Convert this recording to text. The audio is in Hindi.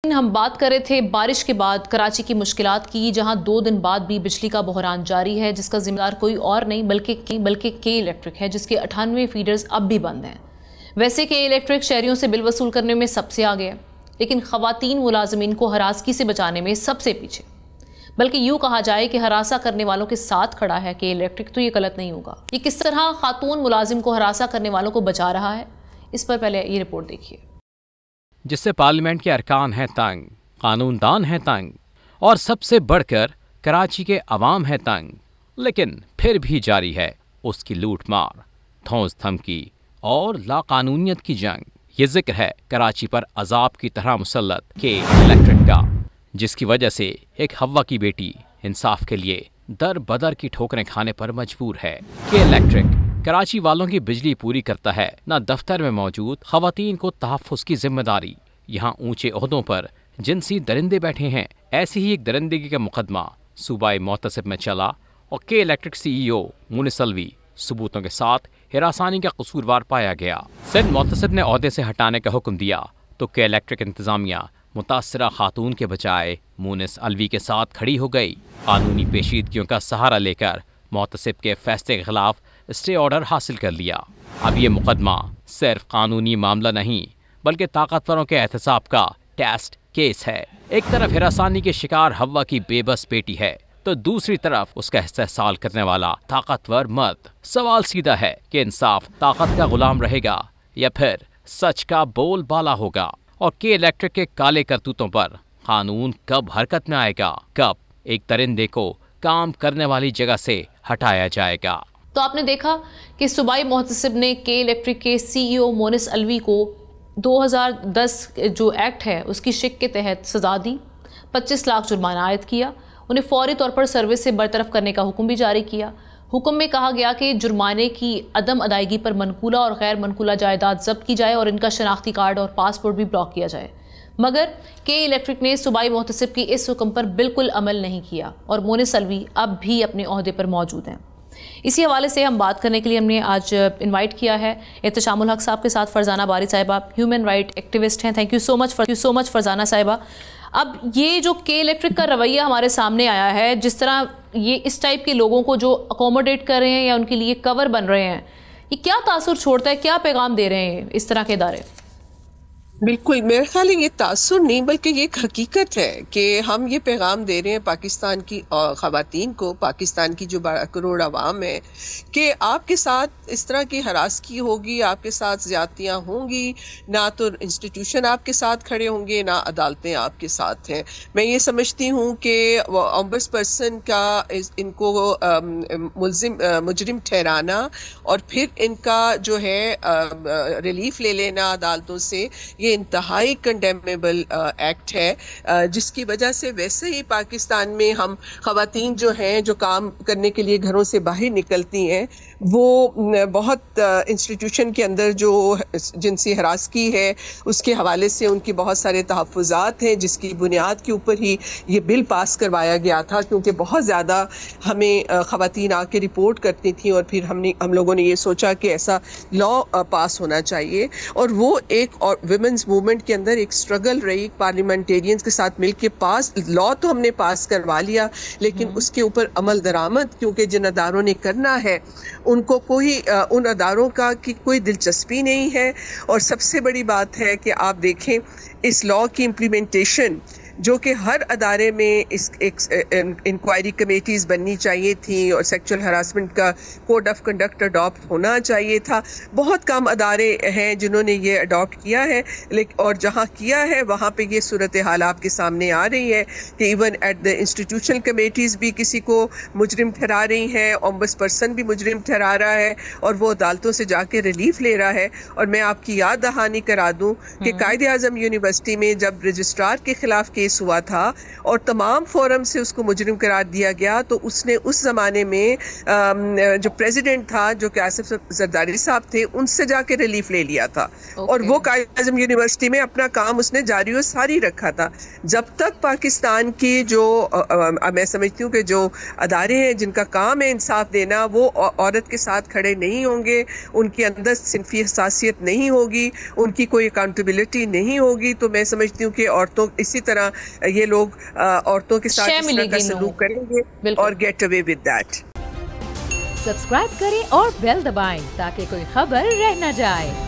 हम बात कर रहे थे बारिश के बाद कराची की मुश्किलात की, जहां 2 दिन बाद भी बिजली का बहरान जारी है, जिसका जिम्मेदार कोई और नहीं बल्कि के इलेक्ट्रिक है, जिसके 98 फीडर्स अब भी बंद हैं। वैसे के इलेक्ट्रिक शहरियों से बिल वसूल करने में सबसे आगे है, लेकिन खवातीन मुलाजमीन को हरासगी से बचाने में सबसे पीछे। बल्कि यूँ कहा जाए कि हरासा करने वालों के साथ खड़ा है के इलेक्ट्रिक, तो ये गलत नहीं होगा। ये किस तरह खातून मुलाजिम को हरासा करने वालों को बचा रहा है, इस पर पहले ये रिपोर्ट देखिए। जिससे पार्लियामेंट के अरकान हैं तंग, कानूनदान हैं तंग और सबसे बढ़कर कराची के अवाम है तंग, लेकिन फिर भी जारी है उसकी लूट मार, धौंस धमकी और लाकानूनियत की जंग। ये जिक्र है कराची पर अजाब की तरह मुसल्लत के इलेक्ट्रिक का, जिसकी वजह से एक हव्वा की बेटी इंसाफ के लिए दर बदर की ठोकरें खाने पर मजबूर है। के इलेक्ट्रिक कराची वालों की बिजली पूरी करता है, न दफ्तर में मौजूद खवातीन को तहफ़्फ़ुज़ की जिम्मेदारी। यहाँ ऊंचे ओहदों पर जिनसी दरिंदे बैठे हैं। ऐसी ही एक दरिंदगी का मुकदमा सूबाई मोतसिब में चला और के इलेक्ट्रिक CEO मुनिस अलवी सबूतों के साथ हिरासानी का कसूरवार पाया गया। सिंध मोतसिब ने ओहदे से हटाने का हुक्म दिया तो के इलेक्ट्रिक इंतजामिया मुतासरा खातून के बजाय मुनिस अलवी के साथ खड़ी हो गई। कानूनी पेशीदगियों का सहारा लेकर मोतसिब के फैसले के खिलाफ स्टे ऑर्डर हासिल कर लिया। अब ये मुकदमा सिर्फ कानूनी मामला नहीं बल्कि ताकतवरों के एहतसाब का टेस्ट केस है। एक तरफ हिरासानी के शिकार हव्वा की बेबस बेटी है, तो दूसरी तरफ उसका इस्तेहसाल करने वाला ताकतवर मर्द। सवाल सीधा है कि इंसाफ ताकत का गुलाम रहेगा या फिर सच का बोलबाला होगा, और के इलेक्ट्रिक के काले करतूतों पर कानून कब हरकत में आएगा, कब एक दरिंदे को काम करने वाली जगह से हटाया जाएगा। तो आपने देखा कि सूबाई मोहतसिब ने के इलेक्ट्रिक के CEO मुनिस अलवी को 2010 जो एक्ट है उसकी शिक के तहत सजा दी, 25 लाख जुर्माना आयद किया, उन्हें फौरी तौर पर सर्विस से बरतरफ करने का हुक्म भी जारी किया। हुक्म में कहा गया कि जुर्माने की अदम अदायगी पर मनकूला और गैर मनकूला जायदाद जब्त की जाए और इनका शनाख्ती कार्ड और पासपोर्ट भी ब्लॉक किया जाए। मगर के इलेक्ट्रिक ने सूबाई मोहतसिब की इस हुक्म पर बिल्कुल अमल नहीं किया और मुनिस अलवी अब भी अपने ओहदे पर मौजूद हैं। इसी हवाले से हम बात करने के लिए हमने आज इनवाइट किया है एहतशामुल हक साहब के साथ फरजाना बारी साहिबा, ह्यूमन राइट एक्टिविस्ट हैं। Thank you so much Farzana साहिबा। अब ये जो के इलेक्ट्रिक का रवैया हमारे सामने आया है, जिस तरह ये इस टाइप के लोगों को जो अकोमोडेट कर रहे हैं या उनके लिए कवर बन रहे हैं, ये क्या तासुर छोड़ता है, क्या पैगाम दे रहे हैं इस तरह के इदारे? बिल्कुल, मेरे ख्याल है ये तासुर नहीं बल्कि ये एक हकीकत है कि हम ये पैगाम दे रहे हैं पाकिस्तान की ख़वातीन को, पाकिस्तान की जो 12 करोड़ आवाम है, कि आपके साथ इस तरह की हरासगी होगी, आपके साथ ज़्यादतियाँ होंगी, ना तो इंस्टीट्यूशन आपके साथ खड़े होंगे ना अदालतें आपके साथ हैं। मैं ये समझती हूँ कि ऑम्बड्सपर्सन का इनको मुजरिम ठहराना और फिर इनका जो है रिलीफ ले लेना अदालतों से, ये इंतहाई कंडेमेबल एक्ट है, जिसकी वजह से वैसे ही पाकिस्तान में हम ख़वातीन जो हैं, जो काम करने के लिए घरों से बाहर निकलती हैं, वो बहुत इंस्टीट्यूशन के अंदर जो जिनसी हरासगी है उसके हवाले से उनकी बहुत सारे तहफ़्फ़ुज़ात हैं, जिसकी बुनियाद के ऊपर ही ये बिल पास करवाया गया था, क्योंकि बहुत ज़्यादा हमें ख़वातीन आके रिपोर्ट करती थी और फिर हम लोगों ने ये सोचा कि ऐसा लॉ पास होना चाहिए। और वो एक और विमेंस मूवमेंट के अंदर एक स्ट्रगल रही, पार्लियामेंटेरियंस के साथ मिलके पास लॉ तो हमने पास करवा लिया, लेकिन उसके ऊपर अमल दरामद क्योंकि जिन अदारों ने करना है उनको कोई उन अदारों का की कोई दिलचस्पी नहीं है। और सबसे बड़ी बात है कि आप देखें इस लॉ की इम्प्लीमेंटेशन, जो कि हर अदारे में इस इंक्वायरी कमेटीज़ बननी चाहिए थी और सेक्सुअल हरासमेंट का कोड ऑफ कंडक्ट अडॉप्ट होना चाहिए था। बहुत कम अदारे हैं जिन्होंने ये अडॉप्ट किया है, लेकिन और जहाँ किया है वहाँ पे ये सूरत हाल आपके सामने आ रही है कि even at the institutional committees भी किसी को मुजरिम ठहरा रही हैं, ऑम्बड्सपर्सन भी मुजरिम ठहरा रहा है और वो अदालतों से जाके रिलीफ ले रहा है। और मैं आपकी याद दहानी करा दूँ कि कायदे आज़म यूनिवर्सिटी में जब रजिस्ट्रार के खिलाफ केस केस हुआ था और तमाम फोरम से उसको मुजरिम करार दिया गया, तो उसने उस ज़माने में जो प्रेसिडेंट था, जो कि आसिफ जरदारी साहब थे, उनसे जाके रिलीफ ले लिया था। और वो कायद आज़म यूनिवर्सिटी में अपना काम उसने जारी और सारी रखा था। जब तक पाकिस्तान की जो मैं समझती हूँ कि जो अदारे हैं जिनका काम है इंसाफ देना, वो औरत के साथ खड़े नहीं होंगे, उनके अंदर सिनफी हसासियत नहीं होगी, उनकी कोई अकाउंटेबिलिटी नहीं होगी, तो मैं समझती हूँ कि औरतों इसी तरह ये लोग औरतों के साथ इस तरह का सलूक करेंगे और get away with that. Subscribe करें और बेल दबाएं ताकि कोई खबर रह न जाए।